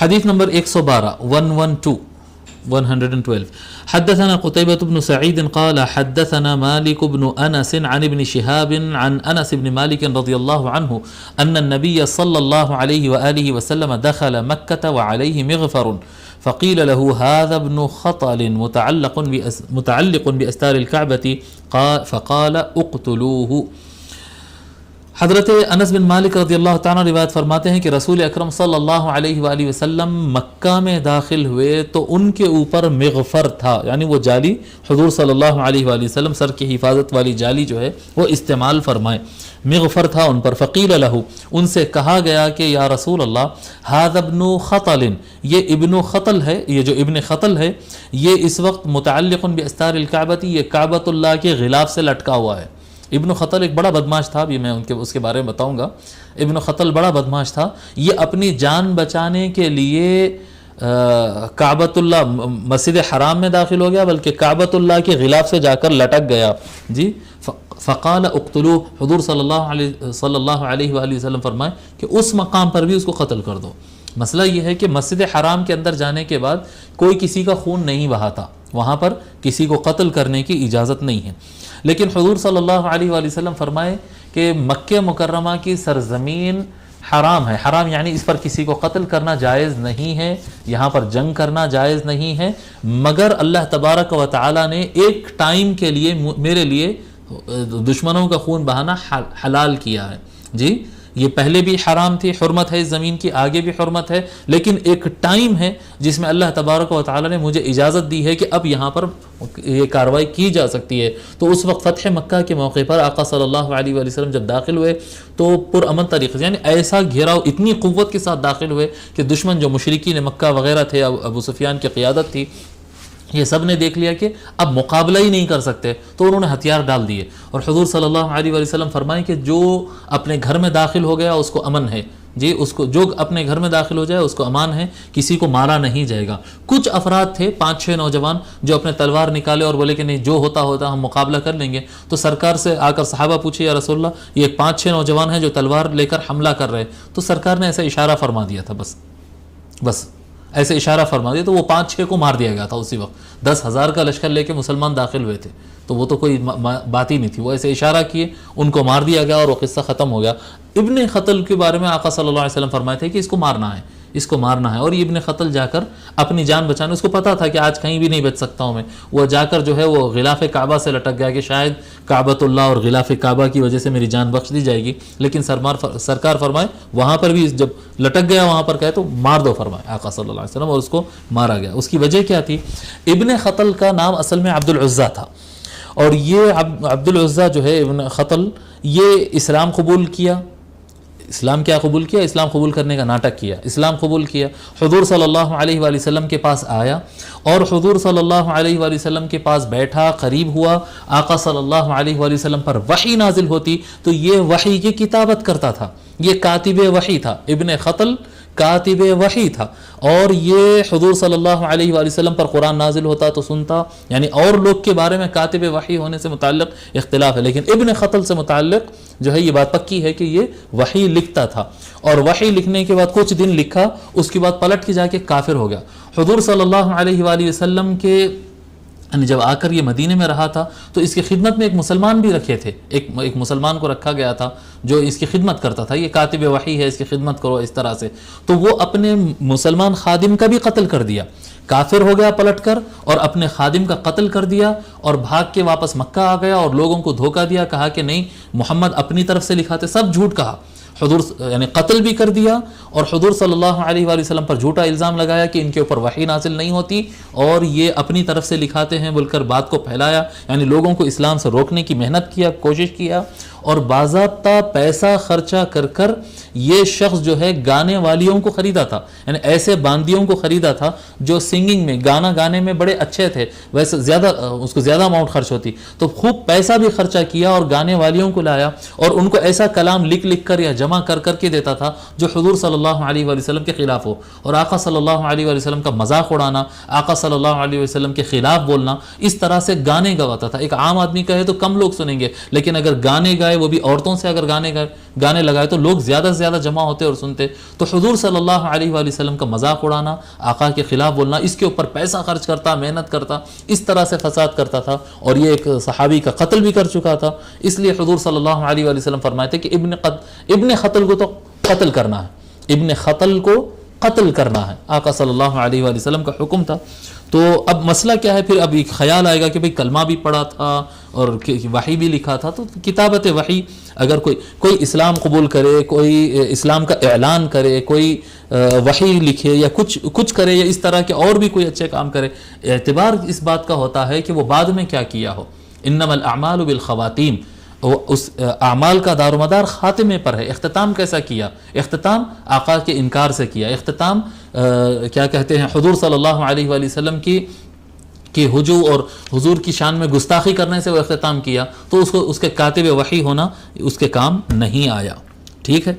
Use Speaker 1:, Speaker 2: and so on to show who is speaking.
Speaker 1: حدیث نمبر 112 حدثنا قتيبة بن سعيد قال حدثنا مالك بن أنس عن ابن شهاب عن أنس بن مالك رضي الله عنه أن النبي صلى الله عليه وآله وسلم دخل مكة وعليه مغفر فقيل له هذا ابن خطل متعلق بأستار الكعبة فقال اقتلوه. حضرت انس بن مالک رضی اللہ تعالیٰ روایت فرماتے ہیں کہ رسول اکرم صلی اللہ علیہ وآلہ وسلم مکہ میں داخل ہوئے تو ان کے اوپر مغفر تھا، یعنی وہ جالی حضور صلی اللہ علیہ وآلہ وسلم سر کی حفاظت والی جالی جو ہے وہ استعمال فرمائے، مغفر تھا ان پر. فقیل لہ، ان سے کہا گیا کہ یا رسول اللہ ھذا ابن خطل، یہ ابن خطل ہے، یہ جو ابن خطل ہے یہ اس وقت متعلق باستار الکعبۃ، یہ کعبۃ اللہ کے غلاف سے لٹکا ہوا ہے. ابن خطل ایک بڑا بدماش تھا، ابھی میں اس کے بارے میں بتاؤں گا. ابن خطل بڑا بدماش تھا، یہ اپنی جان بچانے کے لیے کعبۃ اللہ مسجد حرام میں داخل ہو گیا، بلکہ کعبۃ اللہ کے غلاف سے جا کر لٹک گیا. جی فقال اقتلوه، حضور صلی اللہ علیہ وآلہ وسلم فرمائے کہ اس مقام پر بھی اس کو قتل کر دو. مسئلہ یہ ہے کہ مسجد حرام کے اندر جانے کے بعد کوئی کسی کا خون نہیں بہاتا، وہاں پر کسی کو قتل کرنے کی اجازت نہیں ہے. لیکن حضور صلی اللہ علیہ وآلہ وسلم فرمائے کہ مکہ مکرمہ کی سرزمین حرام ہے، حرام یعنی اس پر کسی کو قتل کرنا جائز نہیں ہے، یہاں پر جنگ کرنا جائز نہیں ہے، مگر اللہ تبارک و تعالی نے ایک ٹائم کے لیے میرے لیے دشمنوں کا خون بہانا حلال کیا ہے. جی یہ پہلے بھی حرام تھی، حرمت ہے اس زمین کی، آگے بھی حرمت ہے، لیکن ایک ٹائم ہے جس میں اللہ تبارک و تعالی نے مجھے اجازت دی ہے کہ اب یہاں پر یہ کارروائی کی جا سکتی ہے. تو اس وقت فتح مکہ کے موقع پر آقا صلی اللہ علیہ وآلہ وسلم جب داخل ہوئے تو پرامن طریقے سے، یعنی ایسا گھیراؤ اتنی قوت کے ساتھ داخل ہوئے کہ دشمن جو مشرکین مکہ وغیرہ تھے، ابو سفیان کی قیادت تھی، یہ سب نے دیکھ لیا کہ اب مقابلہ ہی نہیں کر سکتے، تو انہوں نے ہتھیار ڈال دیے. اور حضور صلی اللہ علیہ وآلہ وسلم فرمائیں کہ جو اپنے گھر میں داخل ہو گیا اس کو امن ہے. جی اس کو جو اپنے گھر میں داخل ہو جائے اس کو امان ہے، کسی کو مارا نہیں جائے گا. کچھ افراد تھے 5-6 نوجوان جو اپنے تلوار نکالے اور بولے کہ نہیں جو ہوتا ہم مقابلہ کر لیں گے. تو سرکار سے آ کر صحابہ پوچھے یا رسول اللہ یہ 5-6 نوجوان ہیں جو تلوار لے کر حملہ کر رہے. تو سرکار نے ایسا اشارہ فرما دیا تھا، بس ایسے اشارہ فرما دیا تو وہ 5-6 کو مار دیا گیا تھا. اسی وقت 10,000 کا لشکر لے کے مسلمان داخل ہوئے تھے، تو وہ تو کوئی بات ہی نہیں تھی، وہ ایسے اشارہ کیے، ان کو مار دیا گیا اور وہ قصہ ختم ہو گیا. ابن خطل کے بارے میں آقا صلی اللہ علیہ وسلم فرمائے تھے کہ اس کو مارنا ہے، اور یہ ابن خطل جا کر اپنی جان بچانے، اس کو پتا تھا کہ آج کہیں بھی نہیں بچ سکتا ہوں میں، وہ جا کر جو ہے وہ غلاف کعبہ سے لٹک گیا کہ شاید کعبۃ اللہ اور غلاف کعبہ کی وجہ سے میری جان بخش دی جائے گی. لیکن سرکار فرمائے وہاں پر بھی جب لٹک گیا وہاں پر کہے تو مار دو فرمائے آقا صلی اللہ علیہ وسلم، اور اس کو مارا گیا. اس کی وجہ کیا تھی؟ ابن خطل کا نام اصل میں عبد العزیٰ تھا، اور یہ عبد العزیٰ جو ہے ابن خطل یہ اسلام قبول کیا. اسلام کیا قبول کیا؟ اسلام قبول کرنے کا ناٹک کیا. اسلام قبول کیا، حضور صلی اللہ علیہ وآلہ وسلم کے پاس آیا اور حضور صلی اللہ علیہ وآلہ وسلم کے پاس بیٹھا، قریب ہوا. آقا صلی اللہ علیہ وآلہ وسلم پر وحی نازل ہوتی تو یہ وحی کی کتابت کرتا تھا، یہ کاتب وحی تھا. ابن خطل کاتب وحی تھا، اور یہ حضور صلی اللہ علیہ وآلہ وسلم پر قرآن نازل ہوتا تو سنتا. یعنی اور لوگ کے بارے میں کاتب وحی ہونے سے متعلق اختلاف ہے، لیکن ابن خطل سے متعلق جو ہے یہ بات پکی ہے کہ یہ وحی لکھتا تھا. اور وحی لکھنے کے بعد کچھ دن لکھا، اس کے بعد پلٹ کے جا کے کافر ہو گیا. حضور صلی اللہ علیہ وآلہ وسلم کے جب آ کر یہ مدینے میں رہا تھا تو اس کی خدمت میں ایک مسلمان بھی رکھے تھے، ایک مسلمان کو رکھا گیا تھا جو اس کی خدمت کرتا تھا. یہ کاتب وحی ہے، اس کی خدمت کرو اس طرح سے. تو وہ اپنے مسلمان خادم کا بھی قتل کر دیا، کافر ہو گیا پلٹ کر، اور اپنے خادم کا قتل کر دیا اور بھاگ کے واپس مکہ آ گیا اور لوگوں کو دھوکہ دیا، کہا کہ نہیں محمد اپنی طرف سے لکھاتے، سب جھوٹ کہا. حضور یعنی قتل بھی کر دیا اور حضور صلی اللہ علیہ وآلہ وسلم پر جھوٹا الزام لگایا کہ ان کے اوپر وحی نازل نہیں ہوتی اور یہ اپنی طرف سے لکھاتے ہیں بول کر بات کو پھیلایا. یعنی لوگوں کو اسلام سے روکنے کی محنت کیا، کوشش کیا، اور باضابطہ پیسہ خرچہ کر کر یہ شخص جو ہے گانے والیوں کو خریدا تھا، یعنی ایسے باندیوں کو خریدا تھا جو سنگنگ میں گانا گانے میں بڑے اچھے تھے، ویسے اس کو زیادہ اماؤنٹ خرچ ہوتی، تو خوب پیسہ بھی خرچہ کیا اور گانے والیوں کو لایا اور ان کو ایسا کلام لکھ کر یا جمع کر کے دیتا تھا جو حضور صلی اللہ علیہ وآلہ وسلم کے خلاف ہو. اور آقا صلی اللہ علیہ وآلہ وسلم کا مذاق اڑانا، آقا صلی اللہ علیہ وسلم کے خلاف بولنا، اس طرح سے گانے گواتا تھا. ایک عام آدمی کہے تو کم لوگ سنیں گے، لیکن اگر گانے گائے لگائے, وہ بھی عورتوں سے اگر گانے لگائے تو لوگ زیادہ سے زیادہ جمع ہوتے اور سنتے. تو حضور صلی اللہ علیہ وآلہ وسلم کا مذاق اڑانا, آقا کے خلاف بولنا, اس کے اوپر پیسہ خرچ کرتا, محنت کرتا, اس طرح سے فساد کرتا تھا, اور یہ ایک صحابی کا قتل بھی کر چکا تھا. اس لیے حضور صلی اللہ علیہ وآلہ وسلم فرمائے تھے کہ ابن خطل کو تو قتل کرنا ہے, ابن خطل کو قتل کرنا ہے. آقا صلی اللہ علیہ وآلہ وسلم کا حکم تھا. تو اب مسئلہ کیا ہے پھر؟ اب ایک خیال آئے گا کہ بھئی کلمہ بھی پڑھا تھا اور وحی بھی لکھا تھا, تو کتابت وحی اگر کوئی اسلام قبول کرے, کوئی اسلام کا اعلان کرے, کوئی وحی لکھے یا کچھ کرے, یا اس طرح کے اور بھی کوئی اچھے کام کرے, اعتبار اس بات کا ہوتا ہے کہ وہ بعد میں کیا کیا ہو. انما الاعمال بالخواتیم, اس اعمال کا دار و مدار خاتمے پر ہے. اختتام کیسا کیا؟ اختتام آقا کے انکار سے کیا. اختتام کیا کہتے ہیں, حضور صلی اللہ علیہ وآلہ وسلم کی ہجو اور حضور کی شان میں گستاخی کرنے سے وہ اختتام کیا, تو اس کے کاتب وحی ہونا اس کے کام نہیں آیا. ٹھیک ہے.